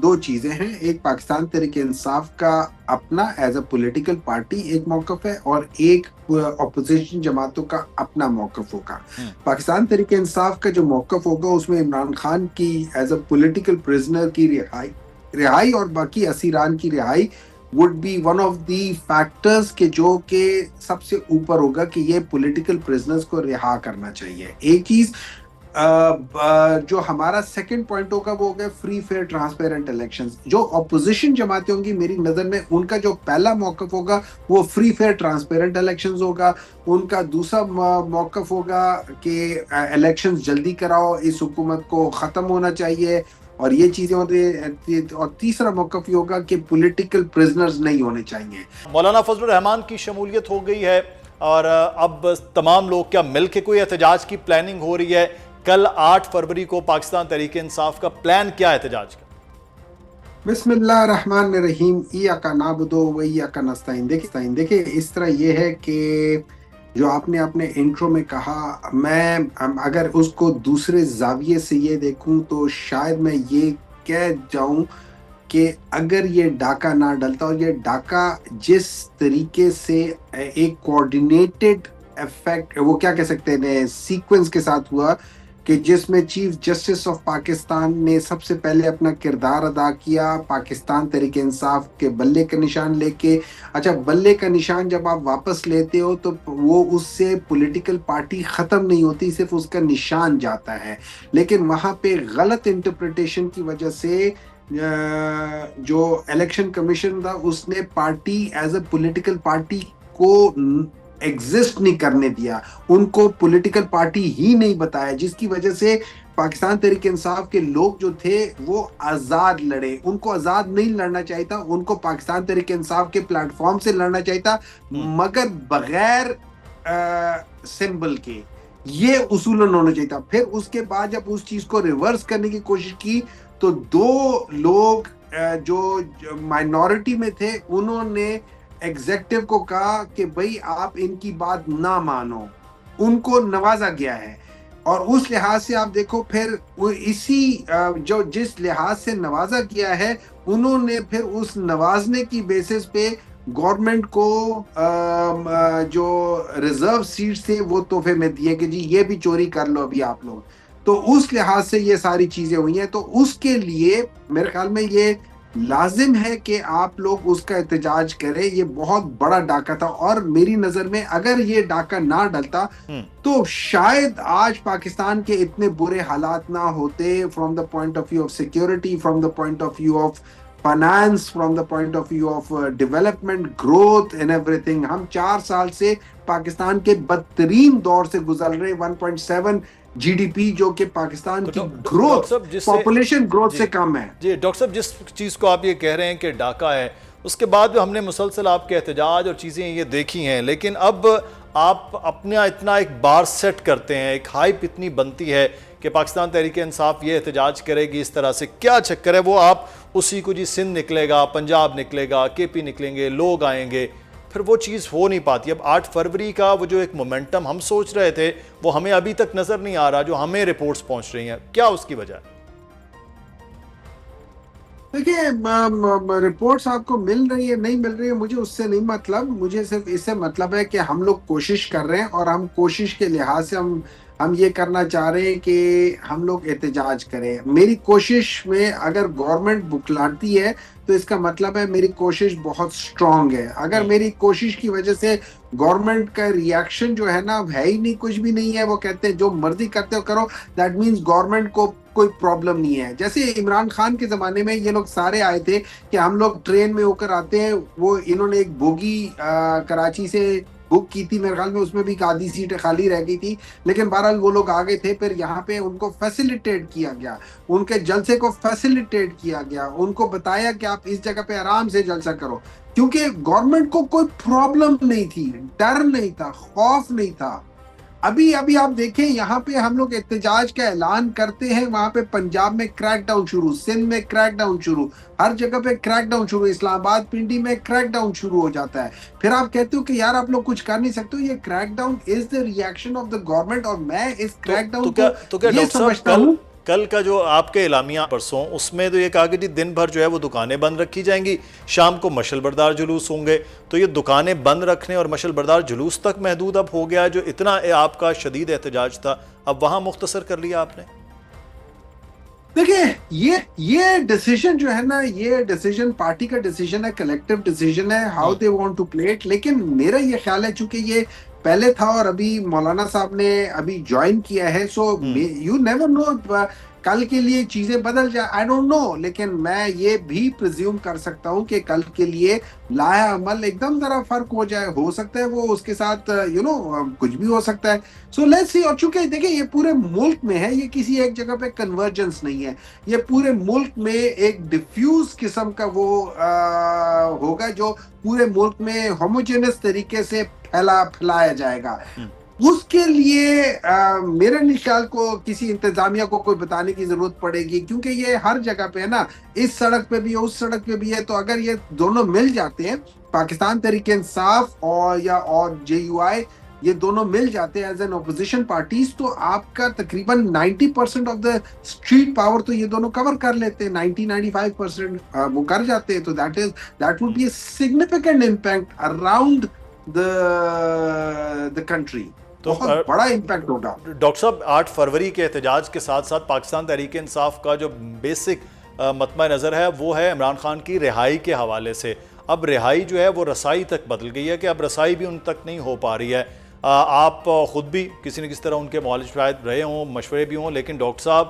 दो चीजें हैं, एक पाकिस्तान तहरीक इंसाफ का अपना एज अ पॉलिटिकल पार्टी एक मौकफ है और एक अपोजिशन जमातों का अपना मौकफ होगा। हम्म। पाकिस्तान तहरीक इंसाफ का जो मौकफ होगा उसमें इमरान खान की एज अ पॉलिटिकल प्रिजनर की रिहाई रिहाई और बाकी असीरान की रिहाई would be one of the factors के जो के सबसे ऊपर होगा कि ये पॉलिटिकल प्रिजनर्स को रिहा करना चाहिए। एक चीज जो हमारा सेकंड पॉइंट होगा वो होगा फ्री फेयर ट्रांसपेरेंट इलेक्शंस। जो अपोजिशन जमातें होंगी मेरी नजर में उनका जो पहला मौकफ होगा वो फ्री फेयर ट्रांसपेरेंट इलेक्शंस होगा। उनका दूसरा मौकफ होगा कि इलेक्शंस जल्दी कराओ, इस हुकूमत को खत्म होना चाहिए और ये चीजें होती है। और तीसरा मौकफ ये होगा कि पॉलिटिकल प्रिजनर्स नहीं होने चाहिए। मौलाना फजलुर रहमान की शमूलियत हो गई है और अब तमाम लोग क्या मिल के कोई एहतजाज की प्लानिंग हो रही है? कल 8 फरवरी को पाकिस्तान तहरीक इंसाफ का प्लान क्या है एहतजाज का? बिस्मिल्लाह रहमान रहीम, इय्याका नाबुदु व इय्याका नस्तईन। देखिए इस तरह ये है कि जो आपने अपने इंट्रो में कहा, मैं अगर उसको दूसरे जाविये से ये देखूं तो शायद मैं ये कह जाऊं कि अगर ये डाका ना डलता और ये डाका जिस तरीके से एक कोऑर्डिनेटेड इफेक्ट, वो क्या कह सकते हैं, सीक्वेंस के साथ हुआ कि जिसमें चीफ जस्टिस ऑफ पाकिस्तान ने सबसे पहले अपना किरदार अदा किया पाकिस्तान तहरीक इंसाफ के बल्ले का निशान लेके। अच्छा, बल्ले का निशान जब आप वापस लेते हो तो वो उससे पॉलिटिकल पार्टी खत्म नहीं होती, सिर्फ उसका निशान जाता है। लेकिन वहां पे गलत इंटरप्रिटेशन की वजह से जो इलेक्शन कमीशन था उसने party as a political party को एग्जिस्ट नहीं करने दिया, उनको पॉलिटिकल पार्टी ही नहीं बताया, जिसकी वजह से पाकिस्तान तहरीक इंसाफ के लोग जो थे वो आजाद लड़े। उनको आजाद नहीं लड़ना चाहिए था, उनको पाकिस्तान तहरीक इंसाफ के प्लेटफॉर्म से लड़ना चाहिए था, मगर बगैर सिंबल के। ये उसूलन होना चाहिए था। फिर उसके बाद जब उस चीज को रिवर्स करने की कोशिश की तो दो लोग जो माइनॉरिटी में थे उन्होंने एग्जेक्टिव को कहा कि भाई आप इनकी बात ना मानो, उनको नवाजा गया है। और उस लिहाज से आप देखो फिर इसी जो जिस लिहाज से नवाजा किया है उन्होंने फिर उस नवाजने की बेसिस पे गवर्नमेंट को जो रिजर्व सीट थे वो तोहफे में दिए कि जी ये भी चोरी कर लो अभी आप लोग। तो उस लिहाज से ये सारी चीजें हुई हैं। तो उसके लिए मेरे ख्याल में ये लाजिम है कि आप लोग उसका एहतजाज करें। ये बहुत बड़ा डाका था और मेरी नजर में अगर ये डाका ना डलता तो शायद आज पाकिस्तान के इतने बुरे हालात ना होते, from the point of view of security, from the point of view of finance, from the point of view of development, growth and everything. हम 4 साल से पाकिस्तान के बदतरीन दौर से गुजर रहे। 1.7 जीडीपी जो कि पाकिस्तान की ग्रोथ, पॉपुलेशन ग्रोथ से कम है। जी डॉक्टर साहब, जिस चीज को आप ये कह रहे हैं कि डाका है, उसके बाद भी हमने मुसलसल आपके एहतजाज और चीजें ये देखी हैं, लेकिन अब आप अपना इतना एक बार सेट करते हैं, एक हाइप इतनी बनती है कि पाकिस्तान तहरीक इंसाफ ये एहतजाज करेगी इस तरह से, क्या चक्कर है? वो आप उसी को जी सिंध निकलेगा, पंजाब निकलेगा, केपी निकलेंगे, लोग आएंगे, फिर वो चीज़ हो नहीं पाती। अब 8 फरवरी का वो जो एक मोमेंटम हम सोच रहे थे वो हमें अभी तक नज़र नहीं आ रहा, जो हमें रिपोर्ट्स पहुंच रही हैं, क्या उसकी वजह है? देखिए, रिपोर्ट्स आपको मिल रही है नहीं मिल रही है मुझे उससे नहीं मतलब, मुझे सिर्फ इससे मतलब है कि हम लोग कोशिश कर रहे हैं और हम कोशिश के लिहाज से हम ये करना चाह रहे हैं कि हम लोग एहतजाज करें। मेरी कोशिश में अगर गवर्नमेंट बुखलाती है तो इसका मतलब है मेरी कोशिश बहुत स्ट्रांग है। अगर मेरी कोशिश की वजह से गवर्नमेंट का रिएक्शन जो है ना है ही नहीं, कुछ भी नहीं है, वो कहते हैं जो मर्जी करते हो करो, दैट मीन्स गवर्नमेंट को कोई प्रॉब्लम नहीं है। जैसे इमरान खान के जमाने में ये लोग सारे आए थे कि हम लोग ट्रेन में होकर आते हैं, वो इन्होंने एक बोगी कराची से बुक की थी, मेरे ख्याल में उसमें भी एक आधी सीट खाली रह गई थी, लेकिन बहरहाल वो लोग आ गए थे। फिर यहाँ पे उनको फैसिलिटेट किया गया, उनके जलसे को फैसिलिटेट किया गया, उनको बताया कि आप इस जगह पे आराम से जलसा करो, क्योंकि गवर्नमेंट को कोई प्रॉब्लम नहीं थी, डर नहीं था, खौफ नहीं था। अभी अभी आप देखें यहाँ पे हम लोग एहतजाज का ऐलान करते हैं, वहां पे पंजाब में क्रैकडाउन शुरू, सिंध में क्रैकडाउन शुरू, हर जगह पे क्रैकडाउन शुरू, इस्लामाबाद पिंडी में क्रैकडाउन शुरू हो जाता है। फिर आप कहते हो कि यार आप लोग कुछ कर नहीं सकते हो, ये crackdown is the reaction of the government. और मैं इस क्रैकडाउन को ये समझता हूँ। कल का जो आपके एलामिया परसों, उसमें तो ये कहा कि जी दिन भर जो है वो दुकानें बंद रखी जाएंगी, शाम को मशल बरदार जुलूस होंगे। तो ये दुकानें बंद रखने और मशल बरदार जुलूस तक महदूद अब हो गया, जो इतना आपका शदीद एहतजाज था अब वहाँ मुख्तसर कर लिया आपने। देखिए, ये डिसीजन जो है ना, ये डिसीजन पार्टी का डिसीजन है, कलेक्टिव डिसीजन है, how they want to play it. लेकिन मेरा ये ख्याल है, चूंकि ये पहले था और अभी मौलाना साहब ने अभी ज्वाइन किया है, सो यू नेवर नो कल के लिए चीजें बदल जाए, आई डोंट नो। लेकिन मैं ये भी प्रिज्यूम कर सकता हूं कि कल के लिए लाया अमल एकदम जरा फर्क हो जाए, हो सकता है वो उसके साथ कुछ भी हो सकता है। So let's see. और चूंकि देखिए ये पूरे मुल्क में है, ये किसी एक जगह पे कन्वर्जेंस नहीं है, ये पूरे मुल्क में एक डिफ्यूज किस्म का वो होगा जो पूरे मुल्क में होमोजेनस तरीके से फैलाया जाएगा। उसके लिए मेरे ख्याल को किसी इंतजामिया को कोई बताने की जरूरत पड़ेगी, क्योंकि ये हर जगह पे है ना, इस सड़क पे भी है, उस सड़क पे भी है। तो अगर ये दोनों मिल जाते हैं, पाकिस्तान तहरीक इंसाफ और JUI, ये दोनों मिल जाते हैं एज एन ऑपोजिशन पार्टीज, तो आपका तकरीबन 90% ऑफ द स्ट्रीट पावर तो ये दोनों कवर कर लेते हैं, 90-95% वो कर जाते हैं। तो that would be a significant impact around the country. तो बहुत बड़ा इम्पैक्ट होगा। डॉक्टर साहब, 8 फरवरी के एहतजाज के साथ साथ पाकिस्तान तहरीक इंसाफ का जो बेसिक मतमा नज़र है वो है इमरान खान की रिहाई के हवाले से। अब रिहाई जो है वो रसाई तक बदल गई है कि अब रसाई भी उन तक नहीं हो पा रही है। आप ख़ुद भी किसी न किसी तरह उनके मुखालिफ शायद रहे हों, मशवरे भी हों, लेकिन डॉक्टर साहब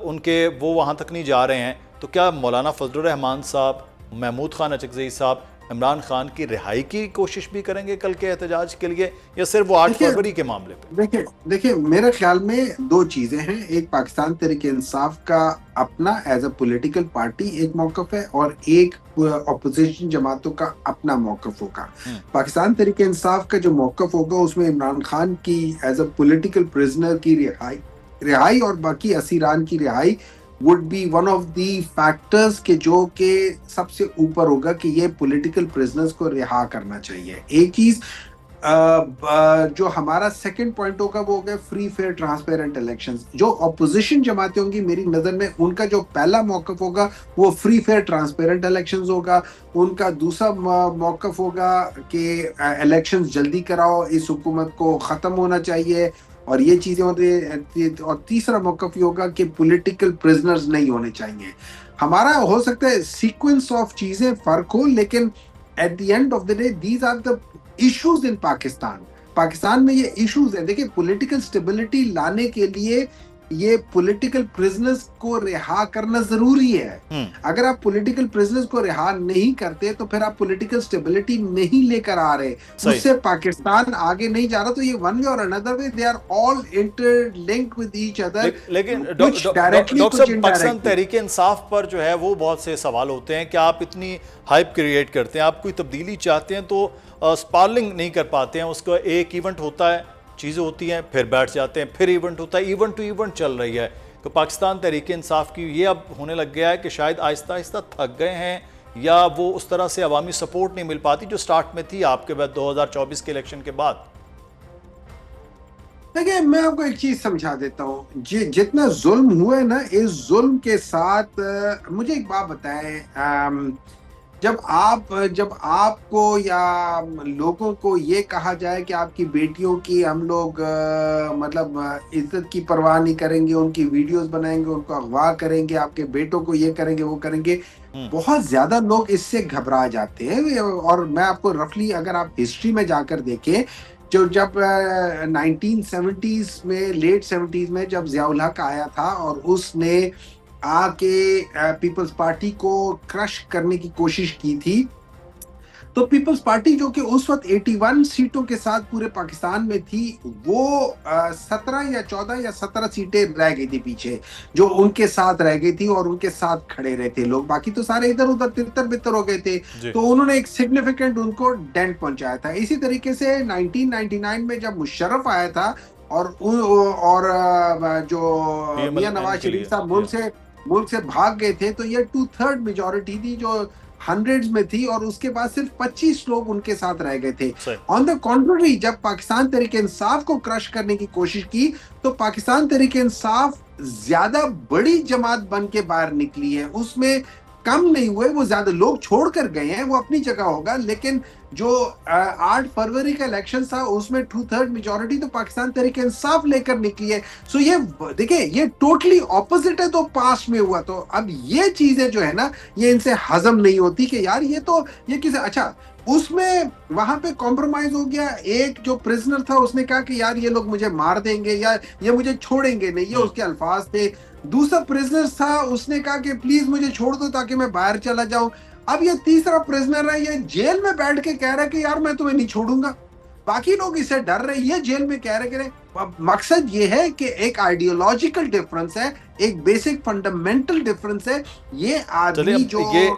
उनके वो वहाँ तक नहीं जा रहे हैं। तो क्या मौलाना फजलुर रहमान साहब, महमूद खान अचकज़ई साहब इमरान खान की रिहाई की कोशिश भी करेंगे कल के एहतजाज के लिए, या सिर्फ वो 8 फरवरी के मामले पे? देखिए मेरे ख्याल में दो चीजें हैं। एक, पाकिस्तान तहरीक इंसाफ का अपना एज अ पॉलिटिकल पार्टी एक मौकफ है, और एक अपोजिशन जमातों का अपना मौकफ होगा। पाकिस्तान तहरीक इंसाफ का जो मौकफ होगा उसमें इमरान खान की एज अ पॉलिटिकल प्रिजनर की रिहाई और बाकी असीरान की रिहाई would be one of the factors के जो के सबसे ऊपर होगा कि ये पॉलिटिकल प्रिजनर्स को रिहा करना चाहिए। एक चीज जो हमारा सेकंड पॉइंट होगा वो होगा फ्री फेयर ट्रांसपेरेंट इलेक्शंस। जो अपोजिशन जमातें होंगी मेरी नजर में, उनका जो पहला मौकफ होगा वो फ्री फेयर ट्रांसपेरेंट इलेक्शंस होगा। उनका दूसरा मौकफ होगा कि इलेक्शंस जल्दी कराओ, इस हुकूमत को खत्म होना चाहिए और ये चीजें होती है। और तीसरा मौकफ ये होगा कि पॉलिटिकल प्रिजनर्स नहीं होने चाहिए। हमारा हो सकता है सीक्वेंस ऑफ चीजें फर्क हो, लेकिन at the end of the day these are the issues in Pakistan में ये इश्यूज है। देखिए, पॉलिटिकल स्टेबिलिटी लाने के लिए ये पॉलिटिकल प्रिजनर्स को रिहा करना जरूरी है। अगर आप पॉलिटिकल प्रिजनर्स को रिहा नहीं करते तो फिर आप पॉलिटिकल स्टेबिलिटी नहीं लेकर आ रहे, उससे पाकिस्तान आगे नहीं जा रहा। तो ये वन वे और another way they are all interlinked with each other. लेकिन डॉक्टर साहब, पाकिस्तान तहरीक इंसाफ पर जो है वो बहुत से सवाल होते हैं कि आप इतनी हाइप क्रिएट करते हैं, आप कोई तब्दीली चाहते हैं तो स्पार्लिंग नहीं कर पाते हैं। उसका एक इवेंट होता है, चीज़ें होती हैं, फिर बैठ जाते हैं, फिर इवेंट होता है, इवेंट टू इवेंट चल रही है। तो पाकिस्तान तहरीक इंसाफ की ये अब होने लग गया है कि शायद आहिस्ता आहिस्ता थक गए हैं, या वो उस तरह से अवामी सपोर्ट नहीं मिल पाती जो स्टार्ट में थी आपके बाद 2024 के इलेक्शन के बाद। देखिए, मैं आपको एक चीज समझा देता हूँ। जितना जुल्म हुआ है ना, इस जुल्म के साथ मुझे एक बात बताएं, जब आपको या लोगों को ये कहा जाए कि आपकी बेटियों की हम लोग मतलब इज्जत की परवाह नहीं करेंगे, उनकी वीडियोस बनाएंगे, उनको अगवा करेंगे, आपके बेटों को ये करेंगे वो करेंगे, बहुत ज्यादा लोग इससे घबरा जाते हैं। और मैं आपको रफली, अगर आप हिस्ट्री में जाकर देखें, जब 1970s में, लेट 70s में जब ज़ियाउल हक आया था और उसने आके पीपल्स पार्टी को क्रश करने की कोशिश की थी, तो पीपल्स पार्टी जो कि उस वक्त 81 सीटों के साथ पूरे पाकिस्तान में थी, वो 17 या 14 या 17 सीटें रह गई थी पीछे, जो उनके साथ रह गई थी और उनके साथ खड़े रहे थे लोग। बाकी तो सारे इधर उधर तितर बितर हो गए थे। तो उन्होंने एक सिग्निफिकेंट उनको डेंट पहुंचाया था। इसी तरीके से 1999 में जब मुशर्रफ आया था और जो मियां नवाज शरीफ साहब मुल्क से भाग गए थे, तो ये 2/3 मेजॉरिटी थी जो हंड्रेड्स में थी और उसके बाद सिर्फ 25 लोग उनके साथ रह गए थे। सही। ऑन द कॉन्ट्ररी, जब पाकिस्तान तहरीक इंसाफ को क्रश करने की कोशिश की तो पाकिस्तान तहरीक इंसाफ ज्यादा बड़ी जमात बन के बाहर निकली है, उसमें कम नहीं हुए, वो ज्यादा लोग छोड़कर गए हैं, वो अपनी जगह होगा, लेकिन जो 8 फरवरी का इलेक्शन था उसमें 2/3 मेजोरिटी तो पाकिस्तान तहरीक इंसाफ लेकर निकली है। सो ये देखिए, ये टोटली ऑपोजिट है तो पास्ट में हुआ। तो अब ये चीजें जो है ना, ये इनसे हजम नहीं होती कि यार ये तो ये किसे, अच्छा उसमें वहां पे कॉम्प्रोमाइज हो गया। एक जो प्रिजनर था उसने कहा कि यार ये लोग मुझे मार देंगे या ये मुझे छोड़ेंगे नहीं, ये उसके अल्फाज थे। दूसरा प्रिजनर था, उसने कहा कि प्लीज मुझे छोड़ दो ताकि मैं बाहर चला जाऊं। अब ये तीसरा प्रिजनर है, ये जेल में बैठ के कह रहा है कि यार मैं तुम्हें नहीं छोड़ूंगा। बाकी लोग इससे डर रहे, ये जेल में कह रहे कि मकसद ये है कि एक आइडियोलॉजिकल डिफरेंस है, एक बेसिक फंडामेंटल डिफरेंस है। ये चलिए आदमी अब जो ये